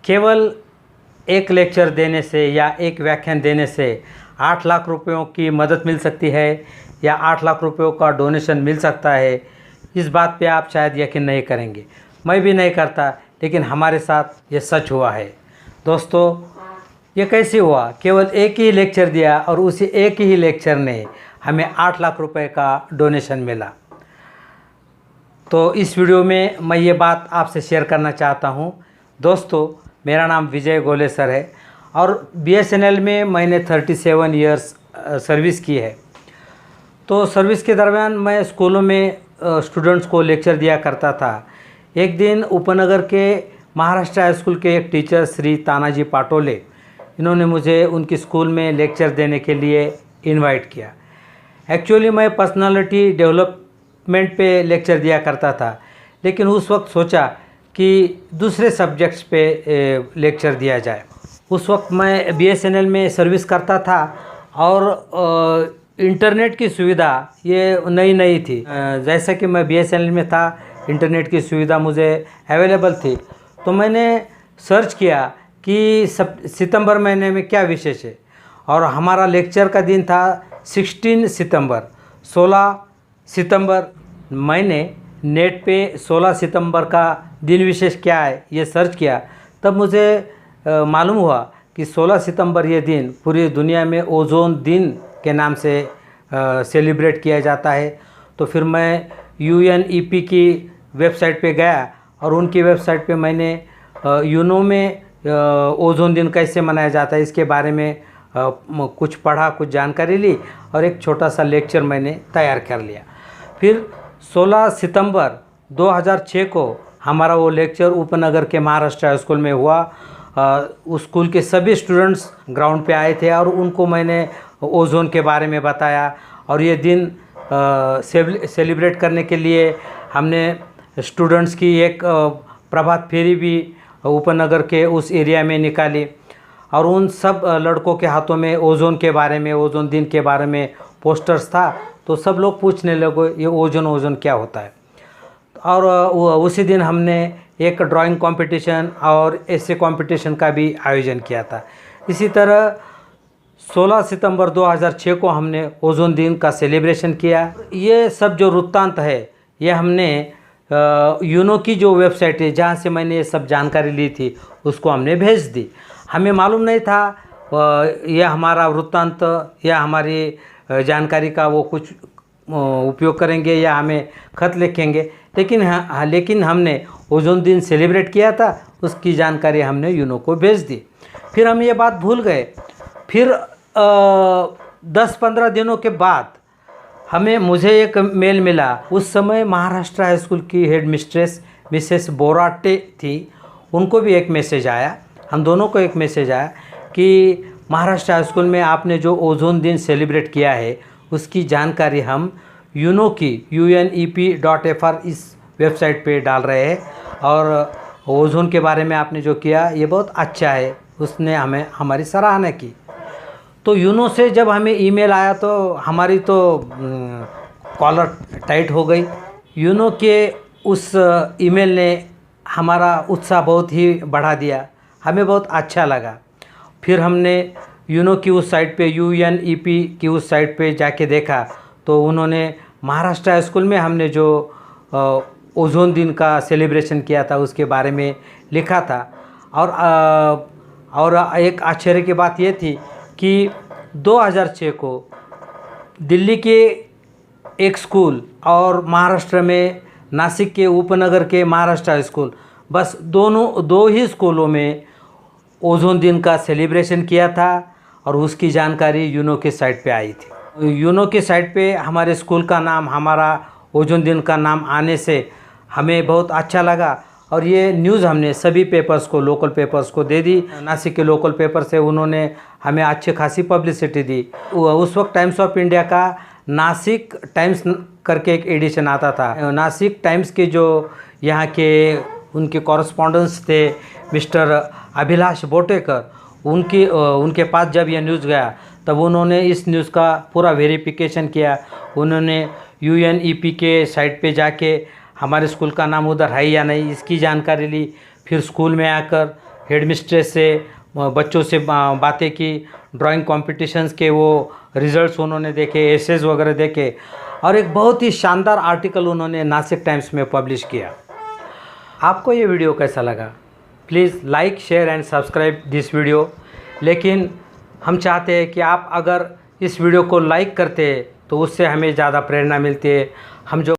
केवल एक लेक्चर देने से या एक व्याख्यान देने से 8 लाख रुपयों की मदद मिल सकती है या 8 लाख रुपयों का डोनेशन मिल सकता है, इस बात पे आप शायद यकीन नहीं करेंगे। मैं भी नहीं करता, लेकिन हमारे साथ ये सच हुआ है। दोस्तों, ये कैसे हुआ? केवल एक ही लेक्चर दिया और उसी एक ही लेक्चर ने हमें 8 लाख रुपए का डोनेशन मिला। तो इस वीडियो में मैं ये बात आपसे शेयर करना चाहता हूँ। दोस्तों, मेरा नाम विजय गोले सर है और BSNL में मैंने 37 इयर्स सर्विस की है। तो सर्विस के दरमियान मैं स्कूलों में स्टूडेंट्स को लेक्चर दिया करता था। एक दिन उपनगर के महाराष्ट्र हाई स्कूल के एक टीचर श्री तानाजी पाटोले, इन्होंने मुझे उनकी स्कूल में लेक्चर देने के लिए इनवाइट किया। एक्चुअली मैं पर्सनालिटी डेवलपमेंट पे लेक्चर दिया करता था, लेकिन उस वक्त सोचा कि दूसरे सब्जेक्ट्स पे लेक्चर दिया जाए। उस वक्त मैं BSNL में सर्विस करता था और इंटरनेट की सुविधा ये नई थी। जैसा कि मैं BSNL में था, इंटरनेट की सुविधा मुझे अवेलेबल थी। तो मैंने सर्च किया कि सितंबर महीने में क्या विशेष है, और हमारा लेक्चर का दिन था 16 सितंबर। मैंने नेट पे 16 सितंबर का दिन विशेष क्या है ये सर्च किया। तब मुझे मालूम हुआ कि 16 सितंबर ये दिन पूरी दुनिया में ओजोन दिन के नाम से सेलिब्रेट किया जाता है। तो फिर मैं UNEP की वेबसाइट पे गया और उनकी वेबसाइट पे मैंने यूनो में ओजोन दिन कैसे मनाया जाता है इसके बारे में कुछ पढ़ा, कुछ जानकारी ली और एक छोटा सा लेक्चर मैंने तैयार कर लिया। फिर 16 सितंबर 2006 को हमारा वो लेक्चर उपनगर के महाराष्ट्र हाई स्कूल में हुआ। उस स्कूल के सभी स्टूडेंट्स ग्राउंड पे आए थे और उनको मैंने ओजोन के बारे में बताया। और ये दिन सेलिब्रेट करने के लिए हमने स्टूडेंट्स की एक प्रभात फेरी भी उपनगर के उस एरिया में निकाली और उन सब लड़कों के हाथों में ओजोन के बारे में, ओजोन दिन के बारे में पोस्टर्स था। तो सब लोग पूछने लगे ये ओजोन क्या होता है। और उसी दिन हमने एक ड्राइंग कंपटीशन और ऐसे कंपटीशन का भी आयोजन किया था। इसी तरह 16 सितंबर 2006 को हमने ओजोन दिन का सेलिब्रेशन किया। ये सब जो वृत्तांत है ये हमने यूनो की जो वेबसाइट है जहाँ से मैंने ये सब जानकारी ली थी उसको हमने भेज दी। हमें मालूम नहीं था यह हमारा वृत्तांत या हमारी जानकारी का वो कुछ उपयोग करेंगे या हमें खत लिखेंगे, लेकिन हमने ओजोन दिन सेलिब्रेट किया था, उसकी जानकारी हमने यूनो को भेज दी। फिर हम ये बात भूल गए। फिर 10-15 दिनों के बाद मुझे एक मेल मिला। उस समय महाराष्ट्र हाई स्कूल की हेड मिस्ट्रेस मिसेस बोराटे थी, उनको भी एक मैसेज आया, हम दोनों को एक मैसेज आया कि महाराष्ट्र हाई स्कूल में आपने जो ओजोन दिन सेलिब्रेट किया है उसकी जानकारी हम यूनो की UNEP.fr इस वेबसाइट पे डाल रहे हैं और ओजोन के बारे में आपने जो किया ये बहुत अच्छा है। उसने हमारी सराहना की। तो यूनो से जब हमें ईमेल आया तो हमारी तो कॉलर टाइट हो गई। यूनो के उस ईमेल ने हमारा उत्साह बहुत ही बढ़ा दिया, हमें बहुत अच्छा लगा। फिर हमने यूनो की उस साइट पे, UNEP की उस साइट पे जाके देखा तो उन्होंने महाराष्ट्र हाई स्कूल में हमने जो ओजोन दिन का सेलिब्रेशन किया था उसके बारे में लिखा था। और एक आश्चर्य की बात ये थी कि 2006 को दिल्ली के एक स्कूल और महाराष्ट्र में नासिक के उपनगर के महाराष्ट्र हाई स्कूल, बस दो ही स्कूलों में ओजोन दिन का सेलिब्रेशन किया था और उसकी जानकारी यूनो के साइट पे आई थी। यूनो के साइट पे हमारे स्कूल का नाम, हमारा ओजोन दिन का नाम आने से हमें बहुत अच्छा लगा और ये न्यूज़ हमने सभी पेपर्स को, लोकल पेपर्स को दे दी। नासिक के लोकल पेपर से उन्होंने हमें अच्छी खासी पब्लिसिटी दी। उस वक्त टाइम्स ऑफ इंडिया का नासिक टाइम्स करके एक एडिशन आता था। नासिक टाइम्स के जो यहाँ के उनके कॉरेस्पॉन्डेंट्स थे मिस्टर अभिलाष बोटेकर, उनके पास जब यह न्यूज़ गया तब उन्होंने इस न्यूज़ का पूरा वेरिफिकेशन किया। उन्होंने UNEP के साइट पे जाके हमारे स्कूल का नाम उधर है या नहीं इसकी जानकारी ली। फिर स्कूल में आकर हेडमिस्ट्रेस से बच्चों से बातें की, ड्राइंग कॉम्पिटिशन्स के वो रिजल्ट्स उन्होंने देखे, एसेज वगैरह देखे, और एक बहुत ही शानदार आर्टिकल उन्होंने नासिक टाइम्स में पब्लिश किया। आपको ये वीडियो कैसा लगा? Please like, share and subscribe this video. लेकिन हम चाहते हैं कि आप अगर इस वीडियो को लाइक करते हैं तो उससे हमें ज़्यादा प्रेरणा मिलती है। हम जो